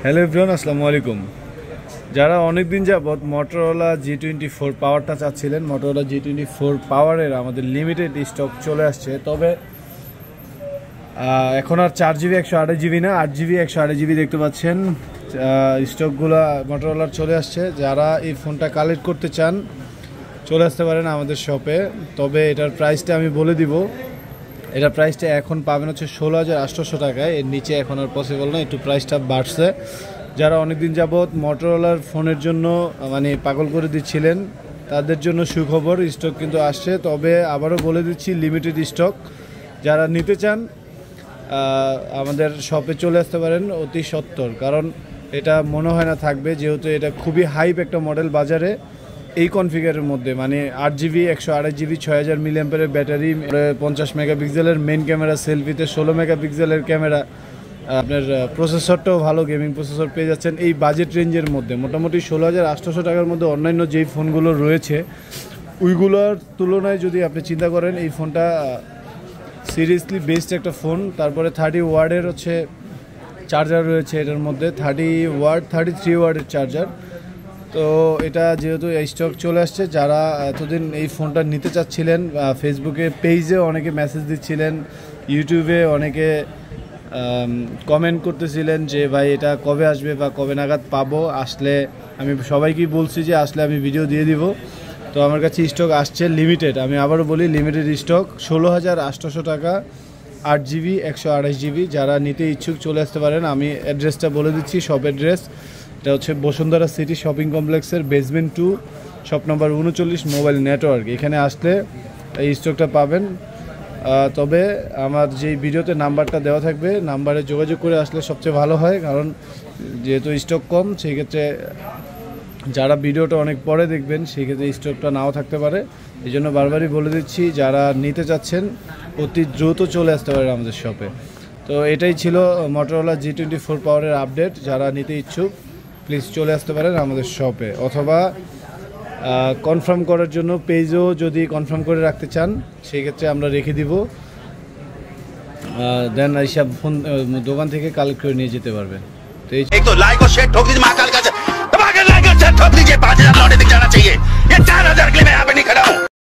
Hello everyone, আসসালামু আলাইকুম। যারা অনেক দিন যাবত মোটরোলা G24 পাওয়ারটা চাচ্ছিলেন, মোটরোলা G24 পাওয়ারের আমাদের লিমিটেড স্টক চলে আসছে। তবে এখন আর 4GB 128GB না, 8GB 128GB দেখতে পাচ্ছেন। স্টকগুলো মোটরোলার চলে আসছে। যারা এই ফোনটা কালেক্ট করতে চান চলে আসতে পারেন আমাদের শপে। তবে এটার প্রাইসটা আমি বলে দিব। এটার প্রাইসটা এখন পাবেন হচ্ছে 16,800 টাকায়। এর নিচে এখন আর পসিবল না, একটু প্রাইসটা বাড়ছে। যারা অনেকদিন যাবত মোটরোলার ফোনের জন্য পাগল করে দিচ্ছিলেন তাদের জন্য সুখবর, স্টক কিন্তু আসছে। তবে আবারও বলে দিচ্ছি, লিমিটেড স্টক। যারা নিতে চান আমাদের শপে চলে আসতে পারেন অতি সত্বর, কারণ এটা মনে হয় না থাকবে, যেহেতু এটা খুবই হাইপ একটা মডেল বাজারে। এই কনফিগারের মধ্যে 8GB 128GB 6000 mAh ব্যাটারি, 50 মেগাপিক্সেলের মেন ক্যামেরা, সেলফিতে 16 মেগাপিক্সেলের ক্যামেরা, আপনার প্রসেসরটাও ভালো গেমিং প্রসেসর পেয়ে যাচ্ছেন এই বাজেট রেঞ্জের মধ্যে। মোটামুটি 16,800 টাকার মধ্যে অন্যান্য যেই ফোনগুলো রয়েছে ওইগুলোর তুলনায় যদি আপনি চিন্তা করেন, এই ফোনটা সিরিয়াসলি বেস্ট একটা ফোন। তারপরে 30 ওয়াটের হচ্ছে চার্জার রয়েছে এটার মধ্যে, 33 ওয়াটের চার্জার। তো এটা যেহেতু এই স্টক চলে আসছে, যারা এতদিন এই ফোনটা নিতে চাচ্ছিলেন, ফেসবুকে পেজে অনেকে মেসেজ দিচ্ছিলেন, ইউটিউবে অনেকে কমেন্ট করতেছিলেন যে ভাই এটা কবে আসবে বা কবে নাগাদ পাবো। আসলে আমি সবাইকেই বলছি যে আসলে আমি ভিডিও দিয়ে দিব। তো আমার কাছে স্টক আসছে লিমিটেড, আমি আবারও বলি লিমিটেড স্টক, 16,800 টাকা, 8GB 128GB। যারা নিতে ইচ্ছুক চলে আসতে পারেন। আমি অ্যাড্রেসটা বলে দিচ্ছি, শপ অ্যাড্রেস। এটা হচ্ছে বসুন্ধরা সিটি শপিং কমপ্লেক্সের basement 2, shop number 39, mobile network. এখানে আসলে এই স্টকটা পাবেন। তবে আমার যেই ভিডিওতে নাম্বারটা দেওয়া থাকবে, নাম্বারে যোগাযোগ করে আসলে সবচেয়ে ভালো হয়, কারণ যেহেতু স্টক কম, সেই ক্ষেত্রে যারা ভিডিওটা অনেক পরে দেখবেন সেই ক্ষেত্রে স্টকটা নাও থাকতে পারে। এই জন্য বারবারই বলে দিচ্ছি, যারা নিতে চাচ্ছেন অতি দ্রুত চলে আসতে পারে আমাদের শপে। তো এটাই ছিল মোটরোলা G24 পাওয়ারের আপডেট। যারা নিতে ইচ্ছুক প্লিজ চলে আসতে পারেন আমাদের শপে, অথবা কনফার্ম করার জন্য পেজও যদি কনফার্ম করে রাখতে চান সেই ক্ষেত্রে আমরা রেখে দিব। দেন এইসব ফোন দোকান থেকে কালেক্ট করে নিয়ে যেতে পারবেন। তো এই লাইক और शेयर ठोक दीजिए, महाकाल का ठोक दीजिए, 5,000 लौटे दिख जाना चाहिए। ये 4,000 के लिए मैं यहाँ पे नहीं खड़ा हूँ।